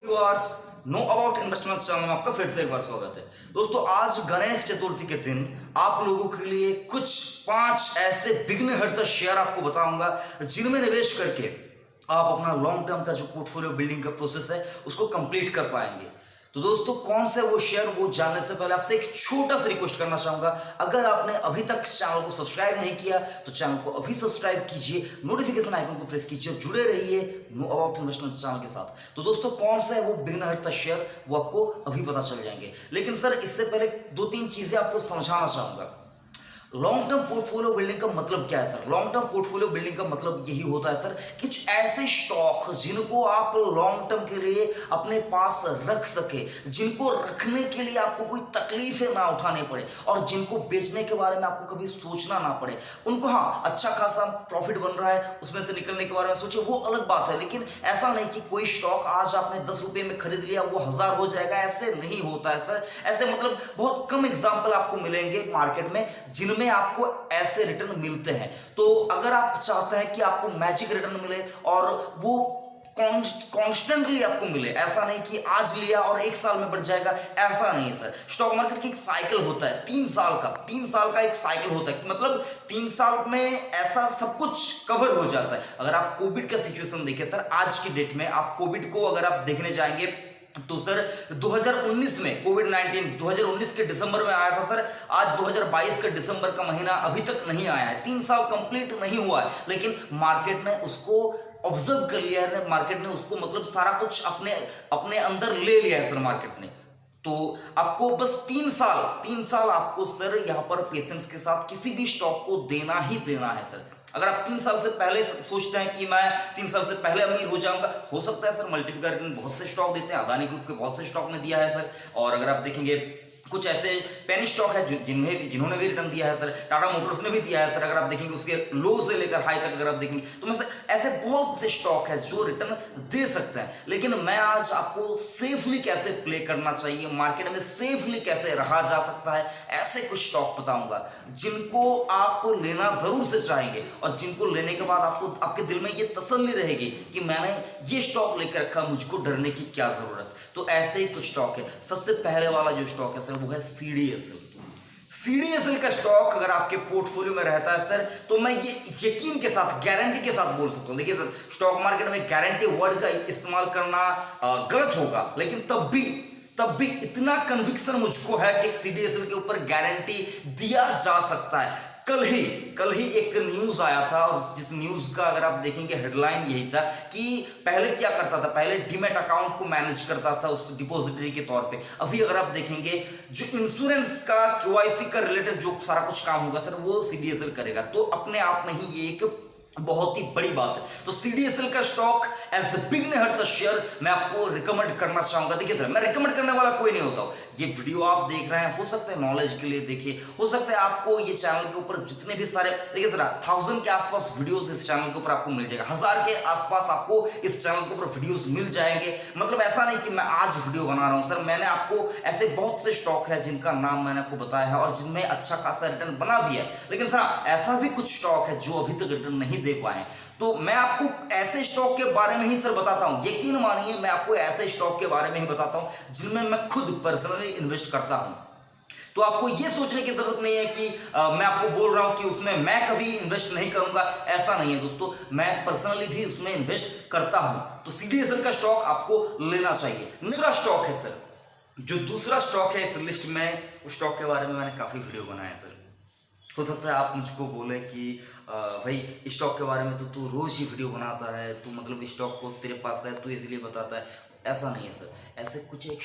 Viewers know about investment channel में आपका फिर से एक बार स्वागत है। दोस्तों, आज गणेश चतुर्थी के दिन आप लोगों के लिए कुछ 5 ऐसे बिगने हटता शेयर आपको बताऊंगा जिनमें निवेश करके आप अपना लॉन्ग टर्म का जो पोर्टफोलियो बिल्डिंग का प्रोसेस है उसको कंप्लीट कर पाएंगे। तो दोस्तों, कौन से वो शेयर, वो जानने से पहले आपसे एक छोटा सा रिक्वेस्ट करना चाहूंगा। अगर आपने अभी तक चैनल को सब्सक्राइब नहीं किया तो चैनल को अभी सब्सक्राइब कीजिए, नोटिफिकेशन आइकन को प्रेस कीजिए, जुड़े रहिए नो अबाउट इन्वेस्टमेंट चैनल के साथ। तो दोस्तों, कौन सा है वो बिगनर हटता शेयर, वो आपको अभी पता चल जाएंगे। लेकिन सर, इससे पहले 2-3 चीजें आपको समझाना चाहूंगा। लॉन्ग टर्म पोर्टफोलियो बिल्डिंग का मतलब क्या है sir? Long term portfolio building का मतलब यही होता है सर, कुछ ऐसे स्टॉक जिनको आप लॉन्ग टर्म के लिए अपने पास रख सके, जिनको रखने के लिए आपको कोई तकलीफें ना उठानी पड़े और जिनको बेचने के बारे में आपको कभी सोचना ना पड़े। उनको हाँ, अच्छा खासा प्रॉफिट बन रहा है, उसमें से निकलने के बारे में सोचे, वो अलग बात है। लेकिन ऐसा नहीं कि कोई स्टॉक आज आपने 10 रुपए में खरीद लिया वो 1000 हो जाएगा, ऐसे नहीं होता है सर। ऐसे मतलब बहुत कम एग्जाम्पल आपको मिलेंगे मार्केट में जिनमें आपको ऐसे रिटर्न मिलते हैं। तो अगर आप चाहते हैं कि आपको मैजिक रिटर्न मिले और वो कॉन्स्टेंटली आपको मिले, ऐसा नहीं कि आज लिया और 1 साल में बढ़ जाएगा, ऐसा नहीं है सर। स्टॉक मार्केट की एक साइकिल होता है 3 साल का एक साइकिल होता है। मतलब 3 साल में ऐसा सब कुछ कवर हो जाता है। अगर आप कोविड का सिचुएशन देखें सर, आज की डेट में आप कोविड को अगर आप देखने जाएंगे तो सर 2019 में कोविड-19 2019 के दिसंबर में आया था सर। आज 2022 के दिसंबर का महीना अभी तक नहीं आया है, 3 साल कंप्लीट नहीं हुआ है। लेकिन मार्केट ने उसको ऑब्जर्व कर लिया है, मार्केट ने उसको मतलब सारा कुछ अपने अंदर ले लिया है सर मार्केट ने। तो आपको बस 3 साल आपको सर यहाँ पर पेशेंस के साथ किसी भी स्टॉक को देना ही देना है सर। अगर आप 3 साल से पहले सोचते हैं कि मैं 3 साल से पहले अमीर हो जाऊंगा, हो सकता है सर। मल्टीप्लिकेटर ने बहुत से स्टॉक देते हैं, अदानी ग्रुप के बहुत से स्टॉक ने दिया है सर। और अगर आप देखेंगे कुछ ऐसे पेनी स्टॉक है जिन्होंने भी रिटर्न दिया है सर। टाटा मोटर्स ने भी दिया है सर। अगर आप देखेंगे उसके लो से लेकर हाई तक अगर आप देखेंगे तो मैं ऐसे बहुत से स्टॉक है जो रिटर्न दे सकते हैं। लेकिन मैं आज आपको सेफली कैसे प्ले करना चाहिए, मार्केट में सेफली कैसे रहा जा सकता है, ऐसे कुछ स्टॉक बताऊंगा जिनको आप लेना जरूर से चाहेंगे और जिनको लेने के बाद आपको आपके दिल में ये तसल्ली रहेगी कि मैंने ये स्टॉक लेकर रखा, मुझको डरने की क्या जरूरत। तो ऐसे ही कुछ स्टॉक है। सबसे पहले वाला जो स्टॉक है सर वो है सीडीएसएल। सीडीएसएल का स्टॉक अगर आपके पोर्टफोलियो में रहता है सर, तो मैं ये यकीन के साथ, गारंटी के साथ बोल सकता हूं। देखिए सर, स्टॉक मार्केट में गारंटी वर्ड का इस्तेमाल करना गलत होगा, लेकिन तब भी इतना कन्विक्शन मुझको है कि सीडीएसएल के ऊपर गारंटी दिया जा सकता है। कल ही एक न्यूज आया था और जिस न्यूज का अगर आप देखेंगे हेडलाइन यही था कि पहले क्या करता था, पहले डीमैट अकाउंट को मैनेज करता था उस डिपॉजिटरी के तौर पे। अभी अगर आप देखेंगे जो इंश्योरेंस का केवाईसी का रिलेटेड जो सारा कुछ काम होगा सर वो सीडीएसएल करेगा। तो अपने आप में ही ये एक बहुत ही बड़ी बात है। तो सीडीएसएल का स्टॉक एज ए बिगनर हटता शेयर मैं आपको रिकमेंड करना चाहूंगा। देखिए सर, मैं रिकमेंड करने वाला कोई नहीं होता हूं। ये वीडियो आप देख रहे हैं, हो सकता है नॉलेज के लिए देखिए, हो सकता है आपको ये चैनल के ऊपर जितने भी सारे, देखिए सर, 1000 के आसपास वीडियोस इस चैनल के ऊपर आपको मिल जाएगा, 1000 के आसपास आपको इस चैनल के ऊपर वीडियोस मिल जाएंगे। मतलब ऐसा नहीं कि मैं आज वीडियो बना रहा हूं सर, मैंने आपको ऐसे बहुत से स्टॉक है जिनका नाम मैंने आपको बताया है और जिनमें अच्छा खासा रिटर्न बना भी है। लेकिन सर ऐसा भी कुछ स्टॉक है जो अभी तक रिटर्न नहीं दे पाए। तो मैं आपको ऐसे स्टॉक के बारे में ही सर बताता हूं, यकीन मानिए मैं आपको ऐसे स्टॉक के बारे में ही बताता हूं जिनमें मैं खुद पर्सनली इन्वेस्ट करता हूं। तो आपको ये सोचने की जरूरत नहीं है कि मैं आपको बोल रहा हूं कि उसमें मैं कभी इन्वेस्ट नहीं करूंगा, ऐसा नहीं है दोस्तों। मैं पर्सनली भी उसमें इन्वेस्ट करता हूं। तो सीडीएसएल का स्टॉक आपको लेना चाहिए। दूसरा स्टॉक है सर, जो दूसरा स्टॉक है इस लिस्ट में, उस स्टॉक के बारे में मैंने काफी वीडियो बनाया है सर। हो सकता है आप मुझको बोले कि भाई स्टॉक के बारे में तो तू रोज ही वीडियो बनाता है, तू मतलब स्टॉक को तेरे पास है तू इसलिए बताता है। ऐसा नहीं है सर। ऐसे कुछ एक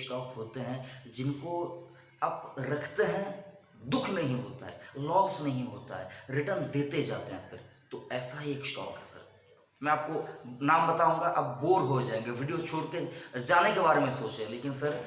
स्टॉक होते हैं जिनको आप रखते हैं, दुख नहीं होता है, लॉस नहीं होता है, रिटर्न देते जाते हैं सर। तो ऐसा ही एक स्टॉक है सर। मैं आपको नाम बताऊंगा, आप बोर हो जाएंगे, वीडियो छोड़ के जाने के बारे में सोचें। लेकिन सर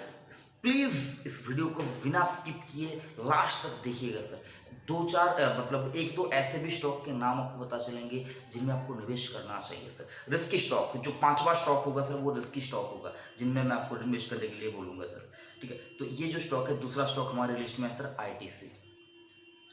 प्लीज इस वीडियो को बिना स्किप किए लास्ट तक देखिएगा सर। 2-4 मतलब 1-2 ऐसे भी स्टॉक के नाम आपको पता चलेंगे जिनमें आपको निवेश करना चाहिए सर। रिस्की स्टॉक, जो 5वां स्टॉक होगा सर वो रिस्की स्टॉक होगा जिनमें मैं आपको इन्वेस्ट करने के लिए बोलूंगा सर। ठीक है, तो ये जो स्टॉक है, दूसरा स्टॉक हमारे लिस्ट में है सर आईटीसी।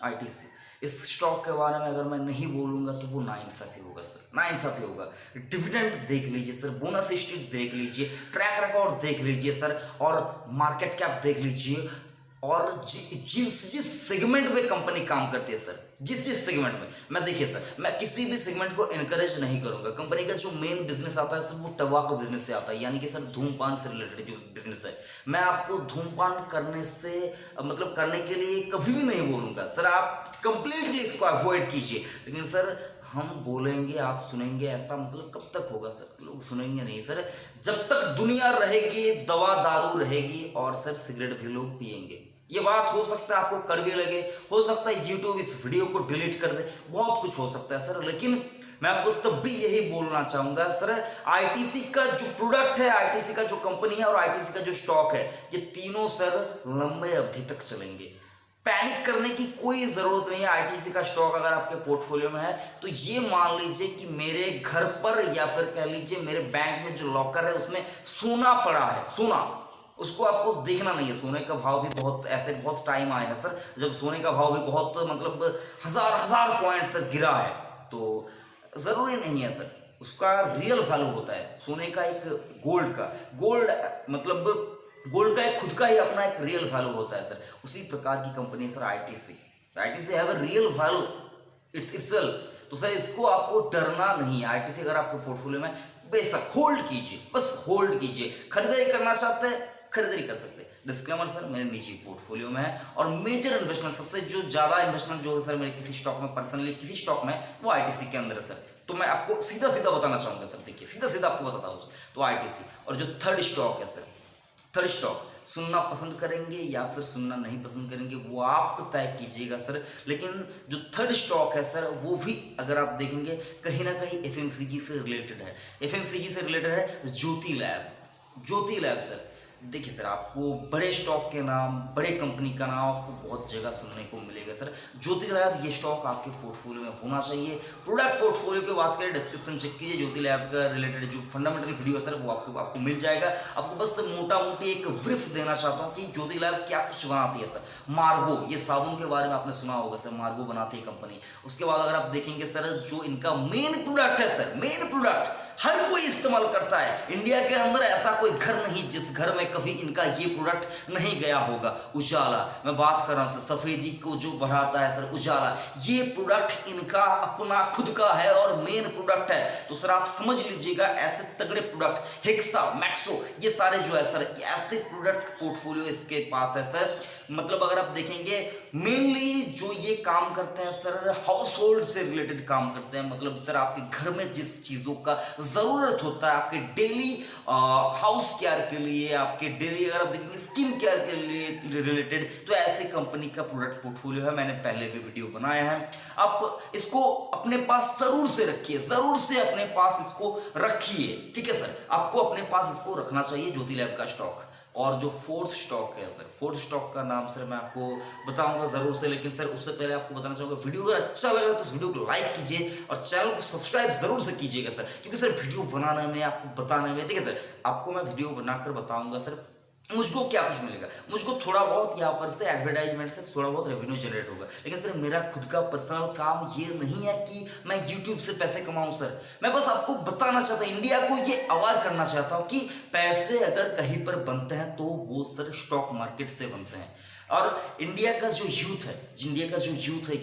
आईटीसी। इस स्टॉक के बारे में अगर मैं नहीं बोलूंगा तो वो नाइंसाफी होगा सर, नाइंसाफी होगा। डिविडेंड देख लीजिए सर, बोनस स्ट्रीट देख लीजिए, ट्रैक रिकॉर्ड देख लीजिए सर, और मार्केट कैप देख लीजिए, और जिस सेगमेंट में कंपनी काम करती है सर, जिस सेगमेंट में, मैं देखिए सर, मैं किसी भी सेगमेंट को इनकरेज नहीं करूंगा। कंपनी का जो मेन बिजनेस आता है सर वो टबाको बिजनेस से आता है, यानी कि सर धूमपान से रिलेटेड जो बिजनेस है। मैं आपको धूमपान करने से मतलब करने के लिए कभी भी नहीं बोलूंगा सर, आप कंप्लीटली इसको अवॉइड कीजिए। लेकिन सर हम बोलेंगे आप सुनेंगे, ऐसा मतलब कब तक होगा सर? लोग सुनेंगे नहीं सर। जब तक दुनिया रहेगी दवा दारू रहेगी, और सर सिगरेट भी लोग पिएंगे। ये बात हो सकता है आपको कड़वी लगे, हो सकता है यूट्यूब इस वीडियो को डिलीट कर दे, बहुत कुछ हो सकता है सर, लेकिन मैं आपको तब भी यही बोलना चाहूंगा सर, आईटीसी का जो प्रोडक्ट है, आईटीसी का जो कंपनी है और आईटीसी का जो स्टॉक है, ये तीनों सर लंबे अवधि तक चलेंगे। पैनिक करने की कोई जरूरत नहीं है। आईटीसी का स्टॉक अगर आपके पोर्टफोलियो में है तो ये मान लीजिए कि मेरे घर पर या फिर कह लीजिए मेरे बैंक में जो लॉकर है उसमें सोना पड़ा है, सोना, उसको आपको देखना नहीं है। सोने का भाव भी बहुत ऐसे बहुत टाइम आया है सर जब सोने का भाव भी बहुत मतलब हजार पॉइंट सर गिरा है, तो जरूरी नहीं है सर, उसका रियल वैल्यू होता है सोने का, एक गोल्ड मतलब गोल्ड का एक खुद का ही अपना एक रियल वैल्यू होता है सर। उसी प्रकार की company sir ITC have a real value itself. तो सर इसको आपको डरना नहीं है। आईटीसी अगर आपको पोर्टफोलियो में, बेशक होल्ड कीजिए, बस होल्ड कीजिए। खरीदारी करना चाहते हैं खरीदारी कर सकते हैं। डिस्क्लेमर सर मेरे निजी पोर्टफोलियो में है, और मेजर इन्वेस्टमेंट सबसे जो ज्यादा इन्वेस्टमेंट जो है सर मेरे किसी स्टॉक में, पर्सनली किसी स्टॉक में, वो आईटीसी के अंदर है सर। तो मैं आपको सीधा बताना चाहूंगा सर, देखिए सीधा आपको बताता हूँ। तो आईटीसी, और जो थर्ड स्टॉक है सर, थर्ड स्टॉक सुनना पसंद करेंगे या फिर सुनना नहीं पसंद करेंगे वो आप तय कीजिएगा सर। लेकिन जो थर्ड स्टॉक है सर वो भी अगर आप देखेंगे कहीं ना कहीं एफएमसीजी से रिलेटेड है। एफएमसीजी से रिलेटेड है ज्योति लैब सर। देखिए सर आपको बड़े स्टॉक के नाम, बड़े कंपनी का नाम आपको बहुत जगह सुनने को मिलेगा सर। ज्योति लैब ये स्टॉक आपके पोर्टफोलियो में होना चाहिए। प्रोडक्ट पोर्टफोलियो की बात करें, डिस्क्रिप्शन चेक कीजिए, ज्योति लैब का रिलेटेड जो फंडामेंटल वीडियो है सर वो आपको मिल जाएगा। आपको बस मोटा मोटी एक ब्रीफ देना चाहता हूँ कि ज्योति लैब क्या कुछ बनाती है सर। मार्गो, ये साबुन के बारे में आपने सुना होगा सर, मार्गो बनाती है कंपनी। उसके बाद अगर आप देखेंगे सर जो इनका मेन प्रोडक्ट है सर, मेन प्रोडक्ट हर कोई इस्तेमाल करता है। इंडिया के अंदर ऐसा कोई घर नहीं जिस घर में कभी इनका ये प्रोडक्ट नहीं गया होगा। उजाला, मैं बात कर रहा हूं सर, सफेदी को जो बढ़ाता है सर उजाला, ये प्रोडक्ट इनका अपना खुद का है और मेन प्रोडक्ट है। तो सर आप समझ लीजिएगा ऐसे तगड़े प्रोडक्ट, हेक्सा, मैक्सो, ये सारे जो है सर ऐसे प्रोडक्ट पोर्टफोलियो इसके पास है सर। मतलब अगर आप देखेंगे मेनली जो ये काम करते हैं सर हाउस होल्ड से रिलेटेड काम करते हैं। मतलब सर आपके घर में जिस चीजों का जरूरत होता है आपके डेली हाउस केयर के लिए, आपके डेली अगर आप देखेंगे स्किन केयर के लिए रिलेटेड, तो ऐसे कंपनी का प्रोडक्ट पोर्टफोलियो है। मैंने पहले भी वीडियो बनाया है। आप इसको अपने पास जरूर से रखिए, जरूर से अपने पास इसको रखिए, ठीक है सर, आपको अपने पास इसको रखना चाहिए ज्योति लैब का स्टॉक। और जो फोर्थ स्टॉक है सर, फोर्थ स्टॉक का नाम सर मैं आपको बताऊंगा जरूर से, लेकिन सर उससे पहले आपको बताना चाहूंगा वीडियो अगर अच्छा लगा तो इस वीडियो को लाइक कीजिए और चैनल को सब्सक्राइब जरूर से कीजिएगा सर। क्योंकि सर वीडियो बनाने में, आपको बताने में, ठीक है सर, आपको मैं वीडियो बनाकर बताऊंगा सर मुझको क्या कुछ मिलेगा। मुझको थोड़ा बहुत यहाँ पर से एडवर्टाइजमेंट से थोड़ा बहुत रेवेन्यू जनरेट होगा, लेकिन सर मेरा खुद का पर्सनल काम ये नहीं है कि मैं यूट्यूब से पैसे कमाऊं सर। मैं बस आपको बताना चाहता हूँ, इंडिया को ये अवेयर करना चाहता हूँ कि पैसे अगर कहीं पर बनते हैं तो वो सर स्टॉक मार्केट से बनते हैं। और इंडिया का जो यूथ है,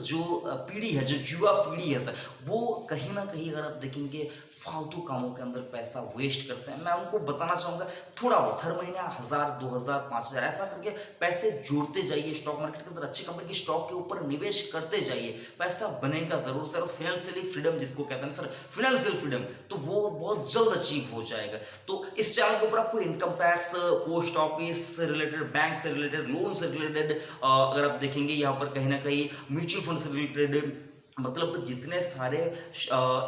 जो पीढ़ी है, जो युवा पीढ़ी है सर, वो कहीं ना कहीं अगर आप देखेंगे फालतू कामों के अंदर पैसा वेस्ट करते हैं। मैं उनको बताना चाहूंगा थोड़ा बहुत हर महीने 1000, 2000, 5000 ऐसा करके पैसे जोड़ते जाइए स्टॉक मार्केट के अंदर, अच्छी कंपनी के स्टॉक के ऊपर निवेश करते जाइए, पैसा बनेगा जरूर सर। फाइनेंशियली फ्रीडम जिसको कहते हैं सर, फाइनेंशियल फ्रीडम, तो वो बहुत जल्द अचीव हो जाएगा। तो इस चैनल के ऊपर आपको इनकम टैक्स, पोस्ट ऑफिस से रिलेटेड, बैंक से रिलेटेड, लोन से रिलेटेड, अगर आप देखेंगे यहाँ पर कहीं ना कहीं म्यूचुअल फंड से रिलेटेड, मतलब जितने सारे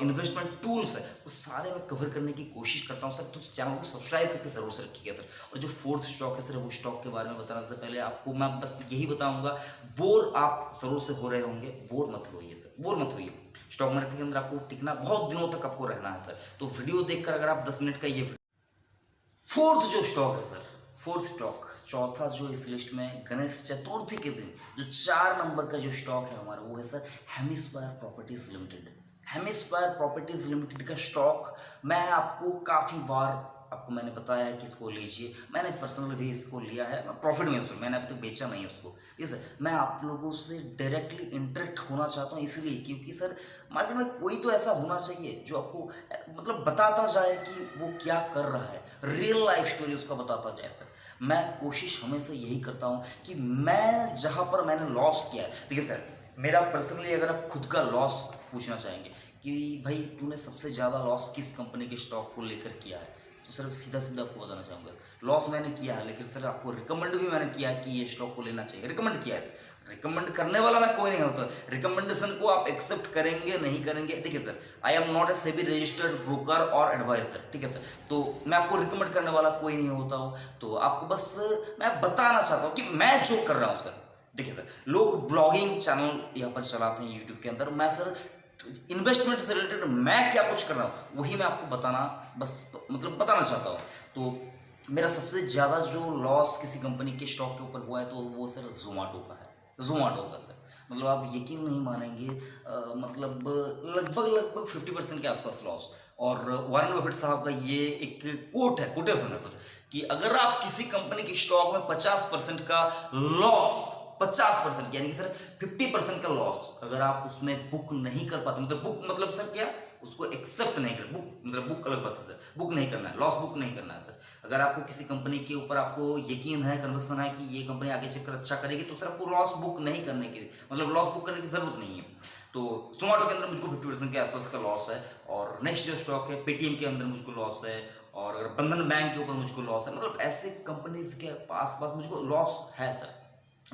इन्वेस्टमेंट टूल्स है वो सारे मैं कवर करने की कोशिश करता हूँ सर। तो चैनल को सब्सक्राइब करके जरूर से रखिएगा सर। और जो फोर्थ स्टॉक है सर, वो स्टॉक के बारे में बताने से पहले आपको मैं बस यही बताऊंगा, बोर आप जरूर से हो रहे होंगे, बोर मत होइए सर, बोर मत होइए। स्टॉक मार्केट के अंदर आपको टिकना, बहुत दिनों तक आपको रहना है सर। तो वीडियो देखकर अगर आप 10 मिनट का ये फोर्थ जो स्टॉक है सर, फोर्थ स्टॉक चौथा जो इस लिस्ट में गणेश चतुर्थी के दिन जो 4 नंबर का जो स्टॉक है हमारा, वो है sir hemisphere properties limited. Hemisphere properties limited का स्टॉक मैं आपको काफ़ी बार आपको मैंने बताया है कि इसको लीजिए। मैंने पर्सनली भी इसको लिया है, मैं प्रॉफिट में उसको, मैंने अभी तक बेचा नहीं है उसको। ठीक है सर, मैं आप लोगों से डायरेक्टली इंटरेक्ट होना चाहता हूँ इसलिए क्योंकि सर मार्केट में कोई तो ऐसा होना चाहिए जो आपको मतलब बताता जाए कि वो क्या कर रहा है, रियल लाइफ स्टोरी उसका बताता जाए। सर मैं कोशिश हमेशा यही करता हूँ कि मैं जहाँ पर मैंने लॉस किया है, ठीक है सर, मेरा पर्सनली अगर आप खुद का लॉस पूछना चाहेंगे कि भाई तूने सबसे ज़्यादा लॉस किस कंपनी के स्टॉक को लेकर किया है, तो सर सीधा सीधा आपको बताना चाहूँगा लॉस मैंने किया है, लेकिन सर आपको रिकमेंड भी मैंने किया है कि ये स्टॉक को लेना चाहिए। रिकमेंड किया है सर, रिकमेंड करने वाला मैं कोई नहीं होता, रिकमेंडेशन को आप एक्सेप्ट करेंगे नहीं करेंगे। देखिए sir, I am not a SEBI registered broker और एडवाइजर, ठीक है सर, तो मैं आपको रिकमेंड करने वाला कोई नहीं होता हूँ। तो आपको बस मैं बताना चाहता हूँ कि मैं जो कर रहा हूँ सर, देखिए सर, लोग ब्लॉगिंग चैनल यहाँ पर चलाते हैं यूट्यूब के अंदर, मैं सर इन्वेस्टमेंट से रिलेटेड मैं क्या कुछ कर रहा हूँ वही मैं आपको बताना बस मतलब बताना चाहता हूँ। तो मेरा सबसे ज़्यादा जो लॉस किसी कंपनी के स्टॉक के ऊपर हुआ है तो वो सर जोमेटो का है, जोमेटो का सर, मतलब आप यकीन नहीं मानेंगे, मतलब लगभग 50% के आसपास लॉस। और वॉरेन बफेट साहब का ये एक कोट है, कोटेशन है सर, कि अगर आप किसी कंपनी के स्टॉक में 50% का लॉस, 50% यानी कि सर 50% का लॉस अगर आप उसमें बुक नहीं कर पाते, मतलब बुक मतलब सर क्या, उसको एक्सेप्ट नहीं कर, बुक मतलब बुक अलग बात है सर, बुक नहीं करना है, लॉस बुक नहीं करना है सर। अगर आपको किसी कंपनी के ऊपर आपको यकीन है, कन्विक्शन है कि ये कंपनी आगे चलकर अच्छा करेगी, तो सर आपको लॉस बुक नहीं करने की, मतलब लॉस बुक करने की जरूरत नहीं है। तो जोमेटो के अंदर मुझको 50% के आसपास का लॉस है। और नेक्स्ट जो स्टॉक है पेटीएम के अंदर मुझको लॉस है, और अगर बंधन बैंक के ऊपर मुझको लॉस है, मतलब ऐसे कंपनीज के आसपास मुझको लॉस है सर,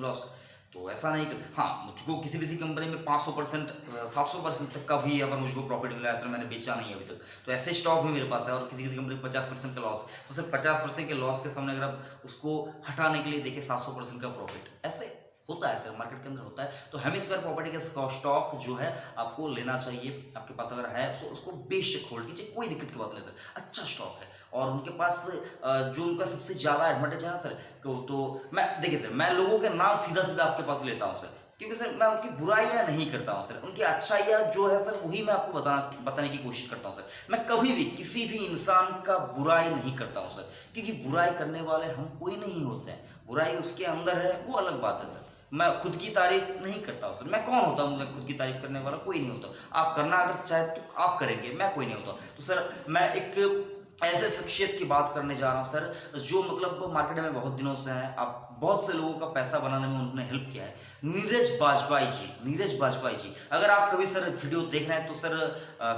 लॉस। तो ऐसा नहीं कि हाँ मुझको किसी भी कंपनी में 500% 700% तक का भी अगर मुझको प्रॉफिट मिला है सर, मैंने बेचा नहीं है अभी तक, तो ऐसे स्टॉक भी मेरे पास है। और किसी कंपनी में 50% का लॉस, तो सर 50% के लॉस के सामने अगर आप उसको हटाने के लिए देखें 700% का प्रॉफिट, ऐसे होता है सर, मार्केट के अंदर होता है। तो हेमिस्फेयर प्रॉपर्टी का स्टॉक जो है आपको लेना चाहिए, आपके पास अगर है तो उसको बेशक होल्ड कीजिए, कोई दिक्कत की बात नहीं सर, अच्छा स्टॉक है। और उनके पास जो उनका सबसे ज़्यादा एडवांटेज है ना सर, तो मैं देखिए सर, मैं लोगों के नाम सीधा सीधा आपके पास लेता हूँ सर, क्योंकि सर मैं उनकी बुराइयां नहीं करता हूँ सर, उनकी अच्छाइयाँ जो है सर वही मैं आपको बताने की कोशिश करता हूँ सर। मैं कभी भी किसी भी इंसान का बुराई नहीं करता हूँ सर, क्योंकि बुराई करने वाले हम कोई नहीं होते हैं, बुराई उसके अंदर है वो अलग बात है सर। मैं खुद की तारीफ नहीं करता हूँ सर, मैं कौन होता हूँ, मैं खुद की तारीफ करने वाला कोई नहीं होता। आप करना अगर चाहे तो आप करेंगे, मैं कोई नहीं होता। तो सर मैं एक ऐसे शख्सियत की बात करने जा रहा हूँ सर, जो मतलब मार्केट में बहुत दिनों से हैं, आप बहुत से लोगों का पैसा बनाने में उन्होंने हेल्प किया है, नीरज बाजपेयी जी, नीरज बाजपेयी जी। अगर आप कभी सर वीडियो देख रहे हैं तो सर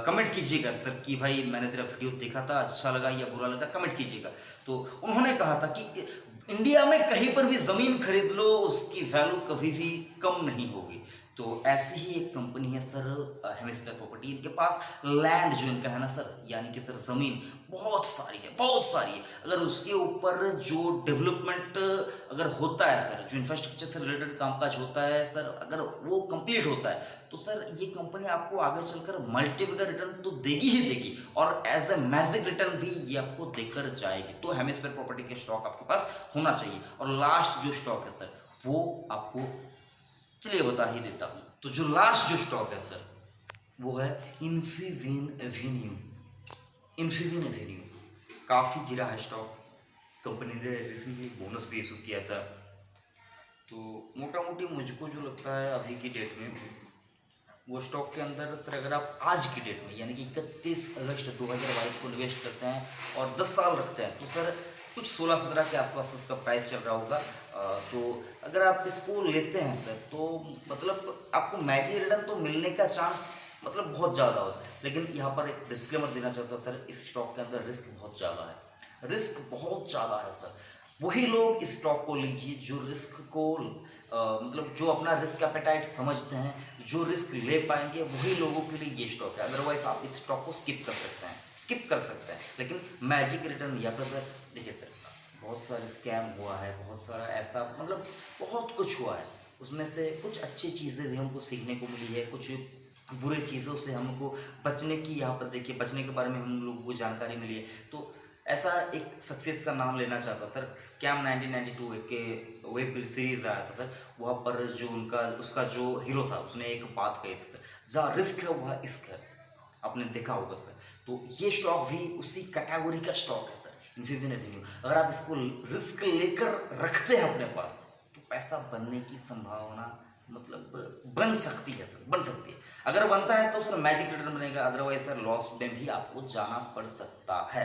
कमेंट कीजिएगा सर कि भाई मैंने तेरा वीडियो देखा था, अच्छा लगा या बुरा लगा, कमेंट कीजिएगा। तो उन्होंने कहा था कि इंडिया में कहीं पर भी जमीन खरीद लो, उसकी वैल्यू कभी भी कम नहीं होगी। तो ऐसी ही एक कंपनी है सर हेमिस्फेयर प्रॉपर्टी, इनके पास लैंड जो इनका है ना सर, यानी कि सर जमीन बहुत सारी है, बहुत सारी है। अगर उसके ऊपर जो डेवलपमेंट अगर होता है सर, जो इंफ्रास्ट्रक्चर से रिलेटेड कामकाज होता है सर, अगर वो कंप्लीट होता है तो सर ये कंपनी आपको आगे चलकर मल्टीपल रिटर्न तो देगी ही देगी, और एज ए मैजिक रिटर्न भी ये आपको देकर जाएगी। तो हेमिस्फेयर प्रॉपर्टी के स्टॉक आपके पास होना चाहिए। और लास्ट जो स्टॉक है सर वो आपको चलिए बता ही देता हूँ। तो जो लास्ट जो स्टॉक है सर वो है इन्फीबीम एवेन्यू। इन्फीबीम एवेन्यू काफ़ी गिरा है स्टॉक, कंपनी ने रिसेंटली बोनस भी इशू किया था। तो मोटा मोटी मुझको जो लगता है अभी की डेट में वो स्टॉक के अंदर सर, अगर आप आज की डेट में यानी कि 31 अगस्त 2022 को इन्वेस्ट करते हैं और 10 साल रखते हैं तो सर कुछ 16-17 के आसपास उसका प्राइस चल रहा होगा। तो अगर आप इसको लेते हैं सर तो मतलब आपको मैजिक रिटर्न तो मिलने का चांस मतलब बहुत ज़्यादा होता है। लेकिन यहाँ पर एक डिस्क्लेमर देना चाहता हूँ सर, इस स्टॉक के अंदर रिस्क बहुत ज़्यादा है, रिस्क बहुत ज़्यादा है सर। वही लोग इस स्टॉक को लीजिए जो रिस्क को मतलब जो अपना रिस्क एपेटाइट समझते हैं, जो रिस्क ले पाएंगे, वही लोगों के लिए ये स्टॉक है। अदरवाइज आप इस स्टॉक को स्किप कर सकते हैं, स्किप कर सकते हैं। लेकिन मैजिक रिटर्न या फिर सर देखिए सर बहुत सारा स्कैम हुआ है, बहुत सारा ऐसा मतलब बहुत कुछ हुआ है, उसमें से कुछ अच्छी चीज़ें भी हमको सीखने को मिली है, कुछ बुरे चीज़ों से हमको बचने की यहाँ पर देखिए बचने के बारे में हम लोगों को जानकारी मिली है। तो ऐसा एक सक्सेस का नाम लेना चाहता हूँ सर। स्कैम 1992 के वेब सीरीज आया था सर, वहाँ पर जो उसका जो हीरो था उसने एक बात कही थी सर, जहाँ रिस्क है वहाँ इश्क है। आपने देखा होगा सर। तो ये स्टॉक भी उसी कैटेगरी का स्टॉक है सर, इन्फिबिन एवेन्यू। अगर आप इसको रिस्क लेकर रखते हैं अपने पास तो पैसा बनने की संभावना मतलब बन सकती है सर, बन सकती है। अगर बनता है तो सर मैजिक रिटर्न बनेगा, अदरवाइज सर लॉस में भी आपको जाना पड़ सकता है।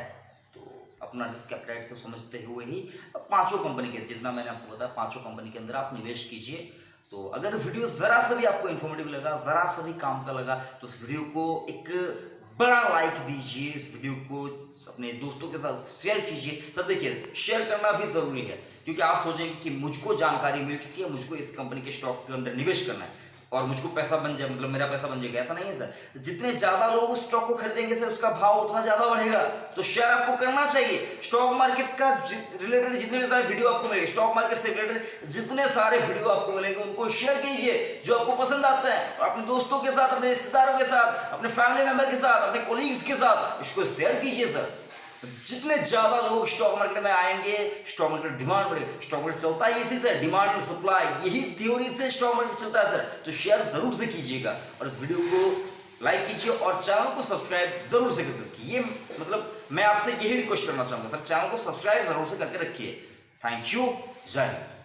तो अपना रिस्क एप्टाइट को समझते हुए ही पांचों कंपनी के, जितना मैंने आपको बताया, पांचों कंपनी के अंदर आप निवेश कीजिए। तो अगर वीडियो जरा सा भी आपको इन्फॉर्मेटिव लगा, जरा सा भी काम का लगा, तो इस वीडियो को एक बड़ा लाइक दीजिए, इस वीडियो को अपने दोस्तों के साथ शेयर कीजिए। सर देखिए, शेयर करना भी जरूरी है, क्योंकि आप सोचेंगे कि मुझको जानकारी मिल चुकी है, मुझको इस कंपनी के स्टॉक के अंदर निवेश करना है और मुझको पैसा बन जाए, मतलब मेरा पैसा बन जाएगा, ऐसा नहीं है सर। जितने ज्यादा लोग उस स्टॉक को खरीदेंगे सर, उसका भाव उतना ज्यादा बढ़ेगा। तो शेयर आपको करना चाहिए। स्टॉक मार्केट का रिलेटेड जितने भी सारे वीडियो आपको मिलेंगे, स्टॉक मार्केट से रिलेटेड जितने सारे वीडियो आपको मिलेंगे, उनको शेयर कीजिए जो आपको पसंद आता है, और अपने दोस्तों के साथ, अपने रिश्तेदारों के साथ, अपने फैमिली मेंबर के साथ, अपने कोलीग्स के साथ इसको शेयर कीजिए सर। जितने ज्यादा लोग स्टॉक मार्केट में आएंगे, स्टॉक मार्केट डिमांड बढ़ेगी। स्टॉक मार्केट चलता है इसी से, डिमांड एंड सप्लाई, यही थ्योरी से स्टॉक मार्केट चलता है सर। तो शेयर जरूर से कीजिएगा और इस वीडियो को लाइक कीजिए और चैनल को सब्सक्राइब जरूर से करके रखिए। ये मतलब मैं आपसे यही रिक्वेस्ट करना चाहूंगा सर, चैनल को सब्सक्राइब जरूर से करके रखिए। थैंक यू, जय हिंद।